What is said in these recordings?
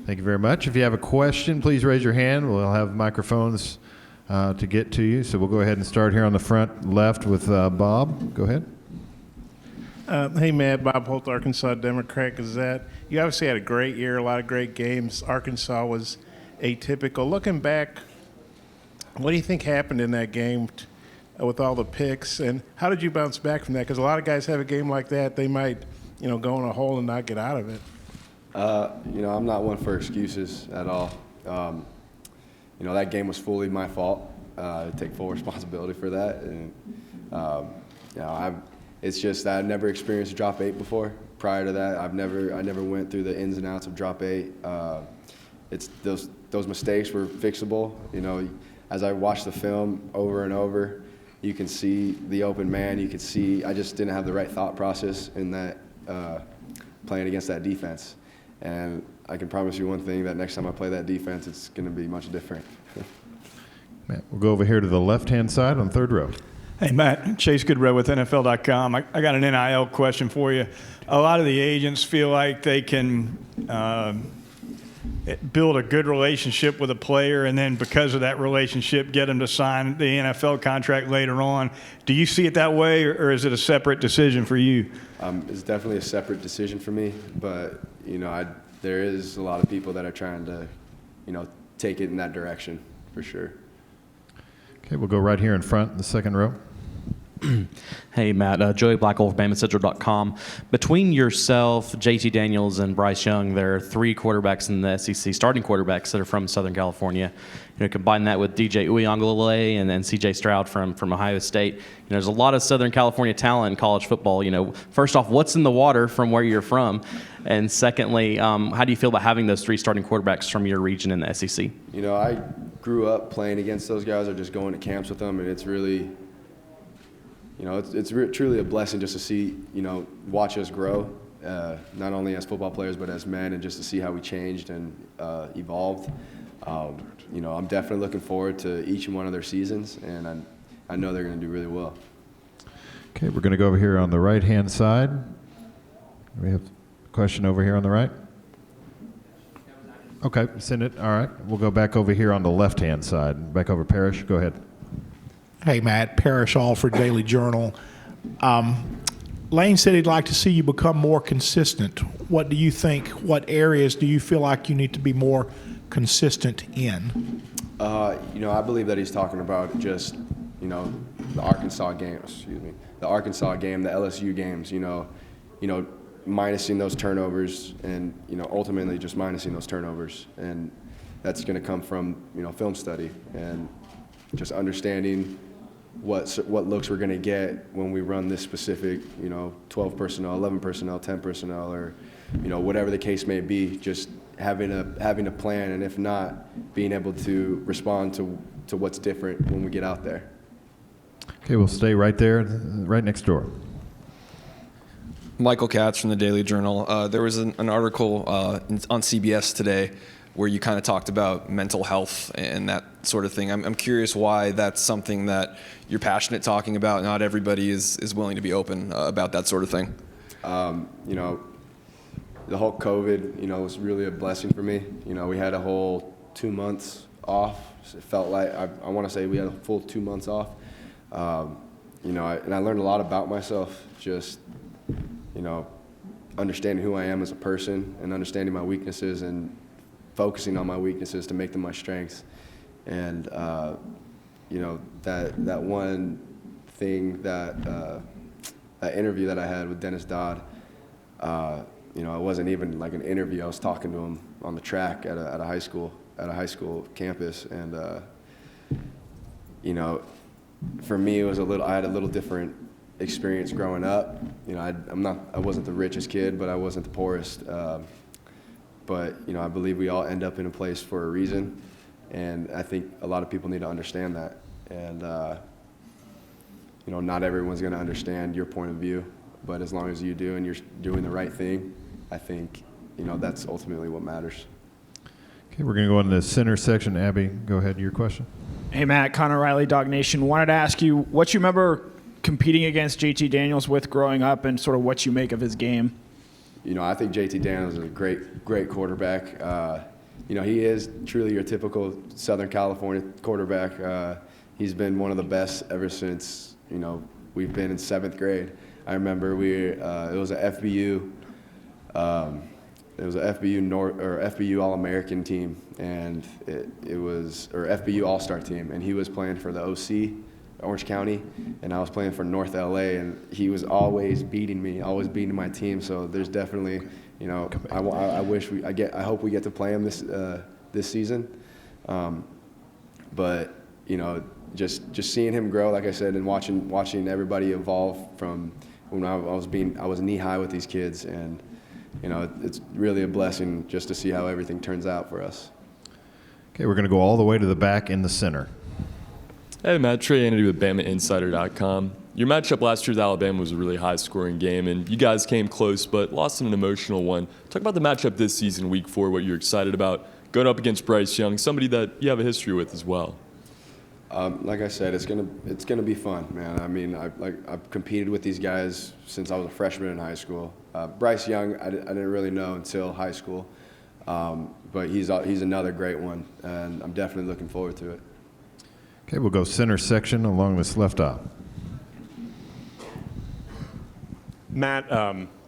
Thank you very much. If you have a question, please raise your hand. We'll have microphones to get to you. So we'll go ahead and start here on the front left with Bob. Go ahead. Hey, Matt. Bob Holt, Arkansas Democrat Gazette. You obviously had a great year, a lot of great games. Arkansas was atypical. Looking back, what do you think happened in that game with all the picks, and how did you bounce back from that? Because a lot of guys have a game like that, they might, go in a hole and not get out of it. I'm not one for excuses at all. That game was fully my fault. I take full responsibility for that, and it's just that I've never experienced drop 8 before. Prior to that, I never went through the ins and outs of drop 8. It's those mistakes were fixable. As I watched the film over and over, you can see the open man. You can see I just didn't have the right thought process in that playing against that defense. And I can promise you one thing, that next time I play that defense, it's going to be much different. Matt, we'll go over here to the left-hand side on third row. Hey, Matt, Chase Goodrow with NFL.com. I got an NIL question for you. A lot of the agents feel like they can build a good relationship with a player and then because of that relationship get them to sign the NFL contract later on. Do you see it that way, or is it a separate decision for you? It's definitely a separate decision for me, but there is a lot of people that are trying to take it in that direction for sure. Okay, we'll go right here in front in the second row. Hey, Matt. Joey Blackwolf, BamaCentral.com. Between yourself, JT Daniels, and Bryce Young, there are 3 quarterbacks in the SEC, starting quarterbacks that are from Southern California. Combine that with DJ Uiagalelei and then CJ Stroud from Ohio State. There's a lot of Southern California talent in college football. First off, what's in the water from where you're from? And secondly, how do you feel about having those 3 starting quarterbacks from your region in the SEC? I grew up playing against those guys or just going to camps with them, and it's really – it's truly a blessing just to see, watch us grow, not only as football players but as men, and just to see how we changed and evolved. I'm definitely looking forward to each one of their seasons, and I know they're going to do really well. Okay, we're going to go over here on the right-hand side. We have a question over here on the right. Okay, send it. All right, we'll go back over here on the left-hand side. Back over, Parrish. Go ahead. Hey, Matt. Parrish Alford, Daily Journal. Lane said he'd like to see you become more consistent. What do you think? What areas do you feel like you need to be more consistent in? I believe that he's talking about just, the Arkansas game. The Arkansas game, the LSU games. Minusing those turnovers, and ultimately just minusing those turnovers, and that's going to come from film study and just understanding what looks we're going to get when we run this specific 12 personnel, 11 personnel, 10 personnel, or whatever the case may be. Just having a plan, and if not, being able to respond to what's different when we get out there. Okay, we'll stay right there, right next door. Michael Katz from the Daily Journal. There was an article on CBS today where you kind of talked about mental health and that sort of thing. I'm curious why that's something that you're passionate talking about. Not everybody is willing to be open about that sort of thing. The whole COVID, was really a blessing for me. We had a whole 2 months off. It felt like, I want to say we had a full 2 months off. And I learned a lot about myself, just, understanding who I am as a person and understanding my weaknesses and focusing on my weaknesses to make them my strengths. And, that one thing that interview that I had with Dennis Dodd, it wasn't even like an interview. I was talking to him on the track at a high school campus. And, for me, I had a little different experience growing up. I wasn't the richest kid, but I wasn't the poorest. But I believe we all end up in a place for a reason, and I think a lot of people need to understand that. And not everyone's going to understand your point of view, but as long as you do and you're doing the right thing, I think that's ultimately what matters. Okay, we're going to go in the center section. Abby, go ahead. Your question. Hey, Matt, Connor Riley, Dog Nation. Wanted to ask you what you remember competing against JT Daniels with growing up, and sort of what you make of his game. I think JT Daniels is a great quarterback. He is truly your typical Southern California quarterback. He's been one of the best ever since, we've been in 7th grade. I remember it was a FBU, FBU All-American team, and it was FBU All-Star team, and he was playing for the OC, Orange County, and I was playing for North LA, and he was always beating me, always beating my team. So there's definitely, I hope we get to play him this season, but just seeing him grow, like I said, and watching everybody evolve from when I was knee high with these kids, and it's really a blessing just to see how everything turns out for us. Okay, we're going to go all the way to the back in the center. Hey, Matt. Trey Kennedy with BamaInsider.com. Your matchup last year with Alabama was a really high-scoring game, and you guys came close but lost in an emotional one. Talk about the matchup this season, Week 4, what you're excited about, going up against Bryce Young, somebody that you have a history with as well. Like I said, it's gonna be fun, man. I mean, I've competed with these guys since I was a freshman in high school. Bryce Young, I didn't really know until high school, but he's another great one, and I'm definitely looking forward to it. Okay, we'll go center section along this left aisle. Matt,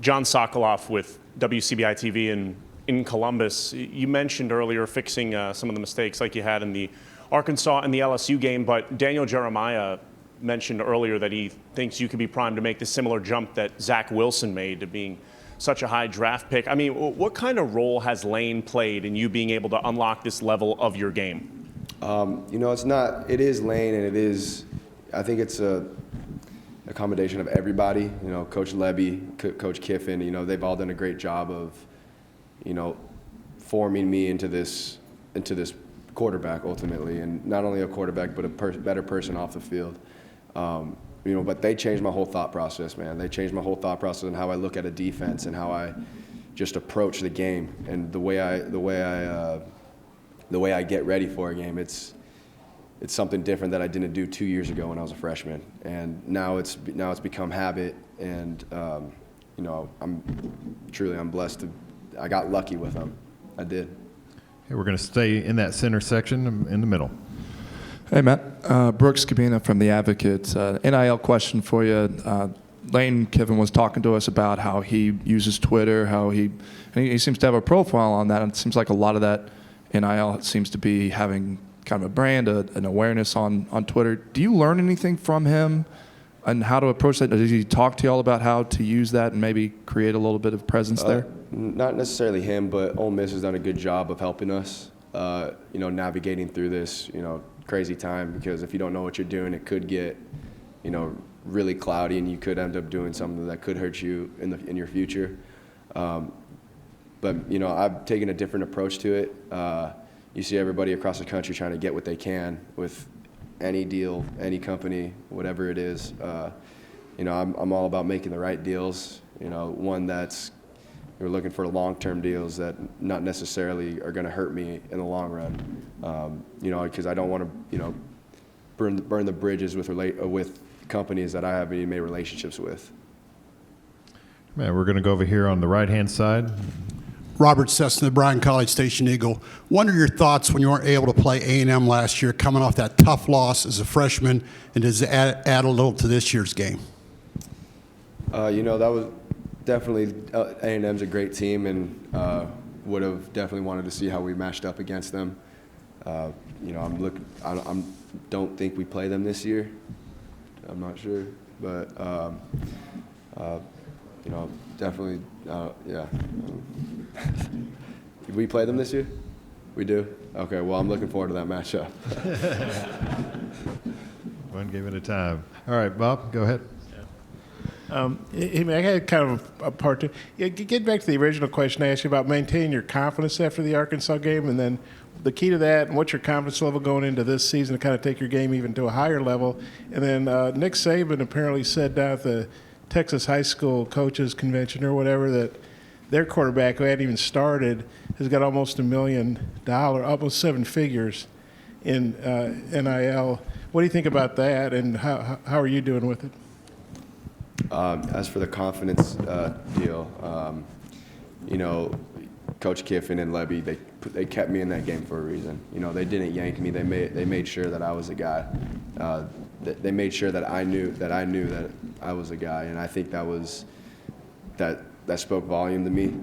John Sokoloff with WCBI TV in Columbus. You mentioned earlier fixing some of the mistakes like you had in the Arkansas and the LSU game, but Daniel Jeremiah mentioned earlier that he thinks you could be primed to make the similar jump that Zach Wilson made to being such a high draft pick. I mean, what kind of role has Lane played in you being able to unlock this level of your game? It is Lane, and I think it's a combination of everybody. Coach Lebby, Coach Kiffin, they've all done a great job of, forming me into this quarterback ultimately, and not only a quarterback, but a better person off the field. But they changed my whole thought process, man. They changed my whole thought process and how I look at a defense and how I just approach the game and the way I get ready for a game. It's something different that I didn't do 2 years ago when I was a freshman, and now it's become habit. And I'm blessed I got lucky with them. I did. Okay, we're going to stay in that center section in the middle. Hey, Matt. Brooks Cabina from The Advocate. NIL question for you. Lane Kiffin was talking to us about how he uses Twitter, and he seems to have a profile on that, and it seems like a lot of that NIL seems to be having kind of a brand, an awareness on Twitter. Do you learn anything from him and how to approach that? Does he talk to you all about how to use that and maybe create a little bit of presence there? Not necessarily him, but Ole Miss has done a good job of helping us, navigating through this, crazy time, because if you don't know what you're doing, it could get, really cloudy, and you could end up doing something that could hurt you in your future. But I've taken a different approach to it. You see everybody across the country trying to get what they can with any deal, any company, whatever it is. I'm all about making the right deals. One that's we're looking for long-term deals that not necessarily are going to hurt me in the long run. Because I don't want to, burn the bridges with companies that I haven't even made relationships with. Man, we're going to go over here on the right-hand side. Robert Cessna, Bryan College Station Eagle. What are your thoughts when you weren't able to play A&M last year, coming off that tough loss as a freshman, and does it add a little to this year's game? That was definitely A&M's a great team, and would have definitely wanted to see how we matched up against them. I don't think we play them this year. I'm not sure, but definitely, yeah. Did we play them this year? We do? Okay, well, I'm looking forward to that matchup. One game at a time. All right, Bob, go ahead. I had kind of a part two. Yeah, get back to the original question I asked you about maintaining your confidence after the Arkansas game, and then the key to that, and what's your confidence level going into this season to kind of take your game even to a higher level. And then Nick Saban apparently said down at the Texas High School Coaches Convention or whatever that their quarterback, who hadn't even started, has got almost $1 million, almost 7 figures in NIL. What do you think about that, and how are you doing with it? As for the confidence deal, you know, Coach Kiffin and Levy, they kept me in that game for a reason. You know, they didn't yank me. They made sure that I was a guy. They made sure that I knew that I was a guy, and I think that spoke volume to me.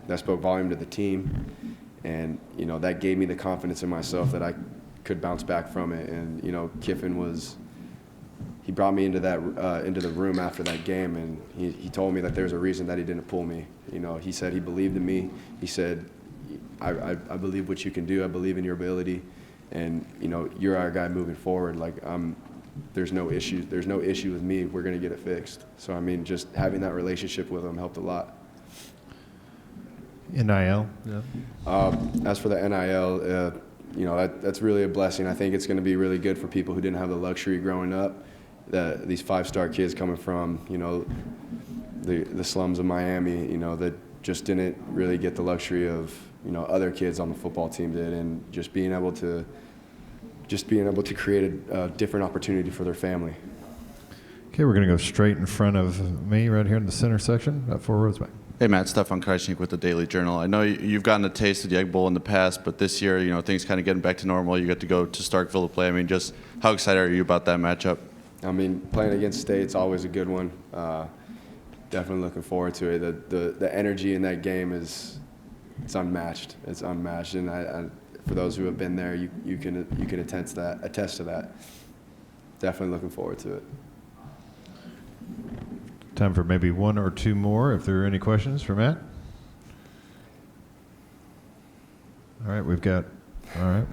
That spoke volume to the team, and you know, that gave me the confidence in myself that I could bounce back from it. And you know, Kiffin he brought me into the room after that game, and he told me that there's a reason that he didn't pull me. You know, he said he believed in me. He said, I believe what you can do. I believe in your ability, and you know, you're our guy moving forward. Like there's no issue. There's no issue with me. We're gonna get it fixed. So I mean, just having that relationship with him helped a lot. NIL. Yeah. As for the NIL, you know, that's really a blessing. I think it's going to be really good for people who didn't have the luxury growing up. These five-star kids coming from, you know, the slums of Miami, you know, that just didn't really get the luxury of, you know, other kids on the football team did, and just being able to create a different opportunity for their family. Okay, we're going to go straight in front of me right here in the center section, about 4 rows back. Hey, Matt. Stefan Kreisnik with the Daily Journal. I know you've gotten a taste of the Egg Bowl in the past, but this year, you know, things kind of getting back to normal. You get to go to Starkville to play. I mean, just how excited are you about that matchup? I mean, playing against State's always a good one. Definitely looking forward to it. The energy in that game it's unmatched. It's unmatched, and I for those who have been there, you can attest to that. Definitely looking forward to it. Time for maybe 1 or 2 more, if there are any questions for Matt. All right, all right.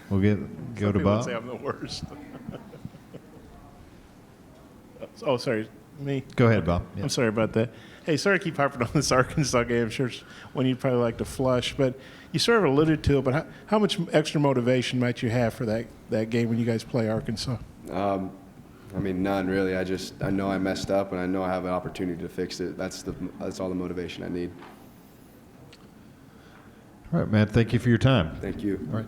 We'll go to Some people Bob. say I'm the worst. Oh, sorry, me. Go ahead, Bob. Yeah. I'm sorry about that. Hey, sorry to keep harping on this Arkansas game. I'm sure it's one you'd probably like to flush, but you sort of alluded to it, but how much extra motivation might you have for that game when you guys play Arkansas? I mean, none really. I know I messed up, and I know I have an opportunity to fix it. That's all the motivation I need. All right, Matt, thank you for your time. Thank you. All right.